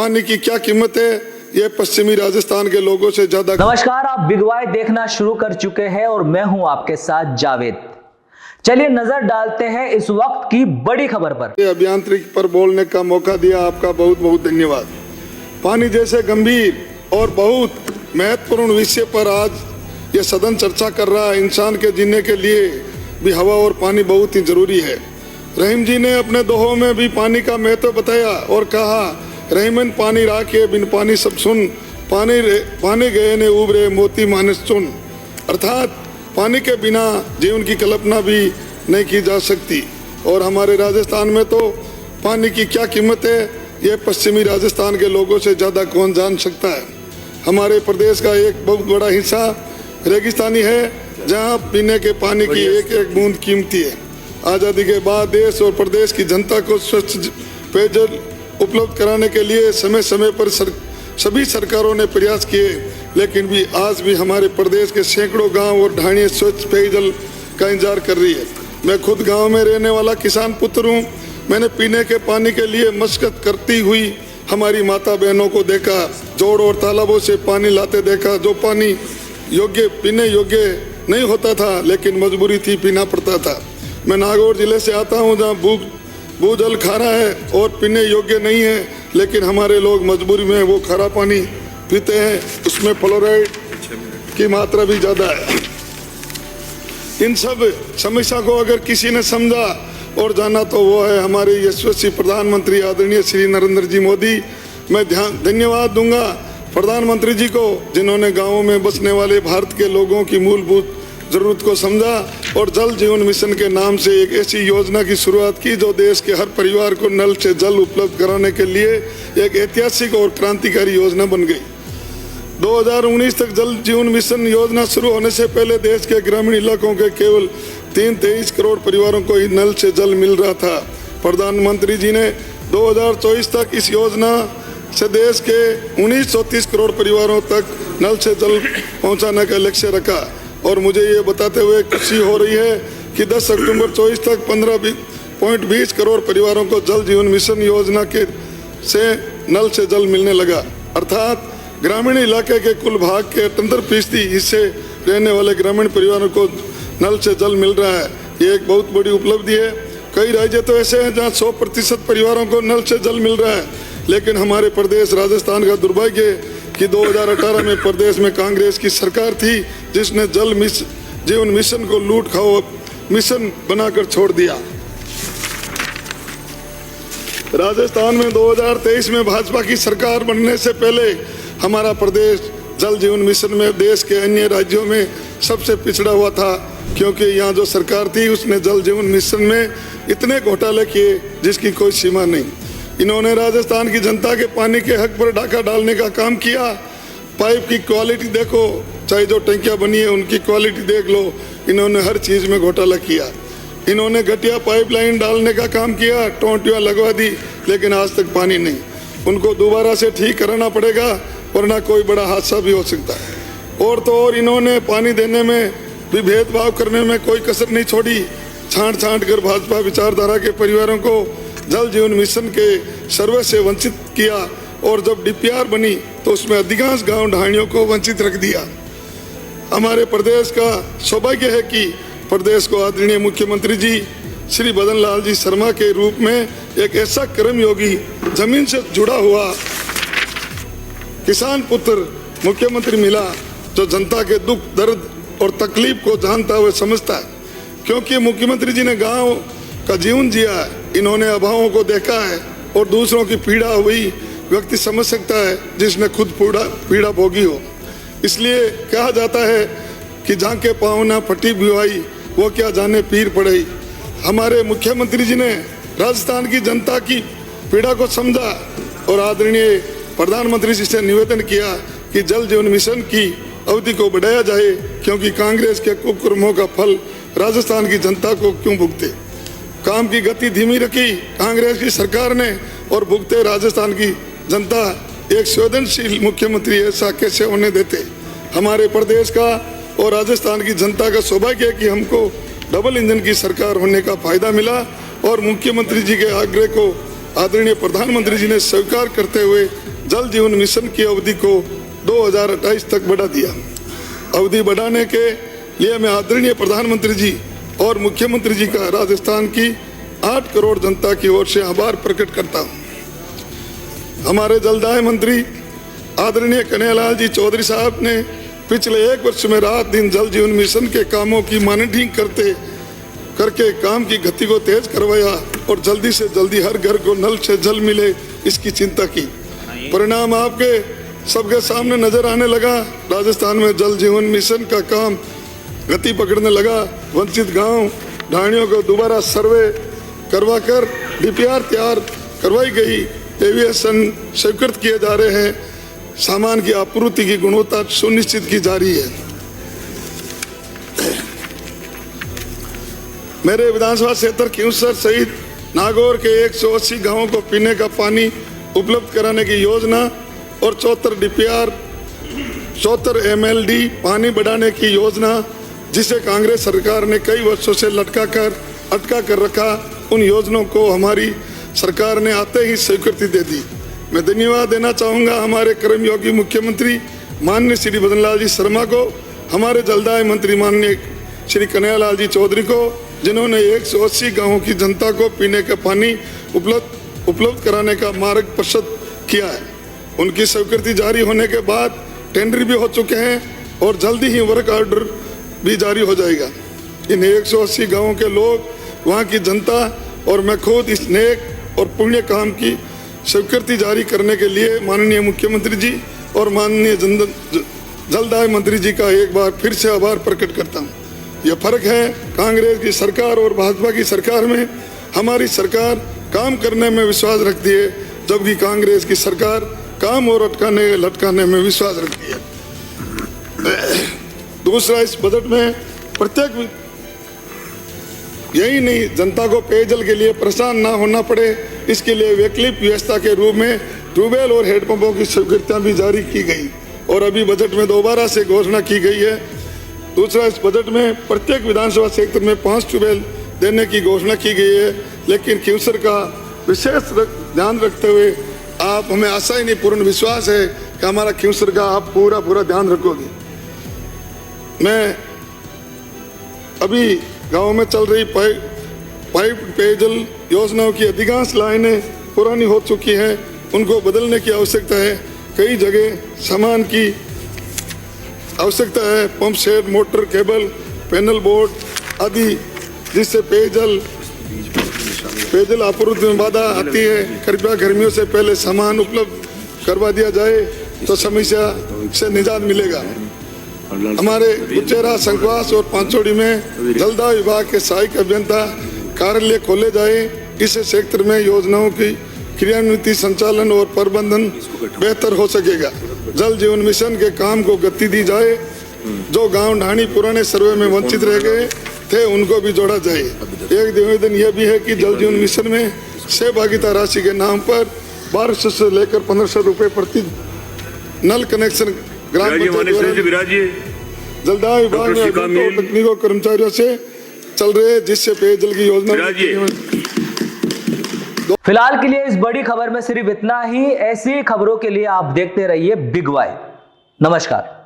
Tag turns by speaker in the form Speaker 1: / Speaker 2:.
Speaker 1: पानी की क्या कीमत है ये पश्चिमी राजस्थान के लोगों से ज्यादा।
Speaker 2: नमस्कार, आप बिग वाई देखना शुरू कर चुके हैं और मैं हूं आपके साथ जावेद। चलिए नजर डालते हैं इस वक्त की बड़ी खबर पर।
Speaker 1: अभियांत्रिकी पर बोलने का मौका दिया, आपका बहुत बहुत धन्यवाद। पानी जैसे गंभीर और बहुत महत्वपूर्ण विषय पर आज यह सदन चर्चा कर रहा है। इंसान के जीने के लिए भी हवा और पानी बहुत ही जरूरी है। रहीम जी ने अपने दोहों में भी पानी का महत्व बताया और कहा, रहीमन पानी राखे बिन पानी सब सुन, पानी गए ने उबरे मोती मानस चुन। अर्थात पानी के बिना जीवन की कल्पना भी नहीं की जा सकती। और हमारे राजस्थान में तो पानी की क्या कीमत है ये पश्चिमी राजस्थान के लोगों से ज़्यादा कौन जान सकता है। हमारे प्रदेश का एक बहुत बड़ा हिस्सा रेगिस्तानी है, जहाँ पीने के पानी की एक एक बूंद कीमती है। आज़ादी के बाद देश और प्रदेश की जनता को स्वच्छ पेयजल उपलब्ध कराने के लिए समय समय पर सभी सरकारों ने प्रयास किए, लेकिन भी आज भी हमारे प्रदेश के सैकड़ों गांव और ढाणियाँ स्वच्छ पेयजल का इंतजार कर रही है। मैं खुद गांव में रहने वाला किसान पुत्र हूँ। मैंने पीने के पानी के लिए मशक्कत करती हुई हमारी माता बहनों को देखा, जोड़ और तालाबों से पानी लाते देखा, जो पानी पीने योग्य नहीं होता था, लेकिन मजबूरी थी, पीना पड़ता था। मैं नागौर जिले से आता हूँ, जहाँ भूजल खारा है और पीने योग्य नहीं है, लेकिन हमारे लोग मजबूरी में वो खारा पानी पीते हैं, उसमें फ्लोराइड की मात्रा भी ज़्यादा है। इन सब समस्या को अगर किसी ने समझा और जाना तो वो है हमारे यशस्वी प्रधानमंत्री आदरणीय श्री नरेंद्र जी मोदी। मैं धन्यवाद दूंगा प्रधानमंत्री जी को, जिन्होंने गाँवों में बसने वाले भारत के लोगों की मूलभूत जरूरत को समझा और जल जीवन मिशन के नाम से एक ऐसी योजना की शुरुआत की जो देश के हर परिवार को नल से जल उपलब्ध कराने के लिए एक ऐतिहासिक और क्रांतिकारी योजना बन गई। 2019 तक जल जीवन मिशन योजना शुरू होने से पहले देश के ग्रामीण इलाकों के केवल 23 करोड़ परिवारों को ही नल से जल मिल रहा था। प्रधानमंत्री जी ने 2024 तक इस योजना से देश के 1930 करोड़ परिवारों तक नल से जल पहुंचाने का लक्ष्य रखा। और मुझे ये बताते हुए खुशी हो रही है कि 10 अक्टूबर 24 तक 15.20 करोड़ परिवारों को जल जीवन मिशन योजना के से नल से जल मिलने लगा। अर्थात ग्रामीण इलाके के कुल भाग के 78% हिस्से रहने वाले ग्रामीण परिवारों को नल से जल मिल रहा है। ये एक बहुत बड़ी उपलब्धि है। कई राज्य तो ऐसे हैं जहाँ 100% परिवारों को नल से जल मिल रहा है, लेकिन हमारे प्रदेश राजस्थान का दुर्भाग्य है कि 2018 में प्रदेश में कांग्रेस की सरकार थी, जिसने जल जीवन मिशन को लूट खाओ मिशन बनाकर छोड़ दिया। राजस्थान में 2023 में भाजपा की सरकार बनने से पहले हमारा प्रदेश जल जीवन मिशन में देश के अन्य राज्यों में सबसे पिछड़ा हुआ था, क्योंकि यहाँ जो सरकार थी उसने जल जीवन मिशन में इतने घोटाले किए जिसकी कोई सीमा नहीं। इन्होंने राजस्थान की जनता के पानी के हक पर डाका डालने का काम किया। पाइप की क्वालिटी देखो, चाहे जो टंकियाँ बनी है उनकी क्वालिटी देख लो, इन्होंने हर चीज़ में घोटाला किया। इन्होंने घटिया पाइपलाइन डालने का काम किया, टोंटियाँ लगवा दी, लेकिन आज तक पानी नहीं। उनको दोबारा से ठीक कराना पड़ेगा, वरना कोई बड़ा हादसा भी हो सकता है। और तो और इन्होंने पानी देने में भी भेदभाव करने में कोई कसर नहीं छोड़ी। छांट कर भाजपा विचारधारा के परिवारों को जल जीवन मिशन के सर्वे से वंचित किया, और जब डीपीआर बनी तो उसमें अधिकांश गांव ढाणियों को वंचित रख दिया। हमारे प्रदेश का सौभाग्य है कि प्रदेश को आदरणीय मुख्यमंत्री जी श्री बदन लाल जी शर्मा के रूप में एक ऐसा कर्मयोगी, जमीन से जुड़ा हुआ किसान पुत्र मुख्यमंत्री मिला, जो जनता के दुख दर्द और तकलीफ को जानता हुए समझता है। क्योंकि मुख्यमंत्री जी ने गाँव का जीवन जिया है, इन्होंने अभावों को देखा है और दूसरों की पीड़ा हुई व्यक्ति समझ सकता है जिसने खुद पीड़ा भोगी हो। इसलिए कहा जाता है कि झांके पाँव ना फटी भिवाई, वो क्या जाने पीर पड़ई। हमारे मुख्यमंत्री जी ने राजस्थान की जनता की पीड़ा को समझा और आदरणीय प्रधानमंत्री जी से निवेदन किया कि जल जीवन मिशन की अवधि को बढ़ाया जाए, क्योंकि कांग्रेस के कुकर्मों का फल राजस्थान की जनता को क्यों भुगते। काम की गति धीमी रखी कांग्रेस की सरकार ने और भुगते राजस्थान की जनता। एक संवेदनशील मुख्यमंत्री ऐसा कैसे होने देते। हमारे प्रदेश का और राजस्थान की जनता का सौभाग्य है कि हमको डबल इंजन की सरकार होने का फायदा मिला और मुख्यमंत्री जी के आग्रह को आदरणीय प्रधानमंत्री जी ने स्वीकार करते हुए जल जीवन मिशन की अवधि को 2028 तक बढ़ा दिया। अवधि बढ़ाने के लिए मैं आदरणीय प्रधानमंत्री जी और मुख्यमंत्री जी का राजस्थान की 8 करोड़ जनता की ओर से आभार प्रकट करता हूँ। हमारे जलदाय मंत्री आदरणीय कन्हैयालाल जी चौधरी साहब ने पिछले 1 वर्ष में रात दिन जल जीवन मिशन के कामों की मॉनिटरिंग करके काम की गति को तेज करवाया और जल्दी से जल्दी हर घर को नल से जल मिले इसकी चिंता की। परिणाम आपके सबके सामने नजर आने लगा। राजस्थान में जल जीवन मिशन का काम गति पकड़ने लगा। वंचित गांव ढाणियों को दोबारा सर्वे करवाकर डीपीआर तैयार करवाई गई। एविएशन स्वीकृत किए जा रहे हैं। सामान की आपूर्ति की गुणवत्ता सुनिश्चित की जा रही है। मेरे विधानसभा क्षेत्र खींवसर सहित नागौर के 180 गांवों को पीने का पानी उपलब्ध कराने की योजना और 74 डीपीआर 74 एमएलडी पानी बढ़ाने की योजना, जिसे कांग्रेस सरकार ने कई वर्षों से अटका कर रखा, उन योजनाओं को हमारी सरकार ने आते ही स्वीकृति दे दी। मैं धन्यवाद देना चाहूँगा हमारे कर्मयोगी मुख्यमंत्री माननीय श्री बदनलाल जी शर्मा को, हमारे जलदाय मंत्री माननीय श्री कन्हैयालाल जी चौधरी को, जिन्होंने 180 गांवों की जनता को पीने का पानी उपलब्ध कराने का मार्ग प्रशस्त किया है। उनकी स्वीकृति जारी होने के बाद टेंडर भी हो चुके हैं और जल्दी ही वर्क ऑर्डर भी जारी हो जाएगा। इन 180 गांवों के लोग, वहां की जनता और मैं खुद इस नेक और पुण्य काम की स्वीकृति जारी करने के लिए माननीय मुख्यमंत्री जी और माननीय जलदाय मंत्री जी का एक बार फिर से आभार प्रकट करता हूँ। यह फर्क है कांग्रेस की सरकार और भाजपा की सरकार में। हमारी सरकार काम करने में विश्वास रखती है, जबकि कांग्रेस की सरकार काम और लटकाने में विश्वास रखती है। दूसरा, इस बजट में प्रत्येक यही नहीं, जनता को पेयजल के लिए परेशान ना होना पड़े, इसके लिए वैकल्पिक व्यवस्था के रूप में ट्यूबवेल और हैंडपंपों की स्वीकृतियां भी जारी की गई और अभी बजट में दोबारा से घोषणा की गई है। दूसरा, इस बजट में प्रत्येक विधानसभा क्षेत्र में 5 ट्यूबवेल देने की घोषणा की गई है, लेकिन खींवसर का विशेष ध्यान रखते हुए आप, हमें आशा ही नहीं पूर्ण विश्वास है कि हमारा खींवसर का आप पूरा ध्यान रखोगे। मैं अभी गांव में चल रही पाइप पेयजल योजनाओं की अधिकांश लाइनें पुरानी हो चुकी हैं, उनको बदलने की आवश्यकता है। कई जगह सामान की आवश्यकता है, pump set, motor, cable, panel board आदि, जिससे पेयजल आपूर्ति में बाधा आती है। कृपया गर्मियों से पहले सामान उपलब्ध करवा दिया जाए तो समस्या से निजात मिलेगा। हमारे उचेरा, संकवास और पांचोड़ी में जलदाय विभाग के सहायक अभियंता कार्यालय खोले जाए। इस क्षेत्र में योजनाओं की क्रियान्विति, संचालन और प्रबंधन बेहतर हो सकेगा। जल जीवन मिशन के काम को गति दी जाए। जो गांव ढाणी पुराने सर्वे में वंचित रह गए थे, उनको भी जोड़ा जाए। एक निवेदन यह भी है कि जल जीवन मिशन में सहभागिता राशि के नाम पर 1200 से लेकर 1500 रुपए प्रति नल कनेक्शन ग्राम जलदाय विभाग में तकनीकों कर्मचारियों से चल रहे हैं, जिससे पेयजल की योजना।
Speaker 2: फिलहाल के लिए इस बड़ी खबर में सिर्फ इतना ही। ऐसी खबरों के लिए आप देखते रहिए बिग वाई। नमस्कार।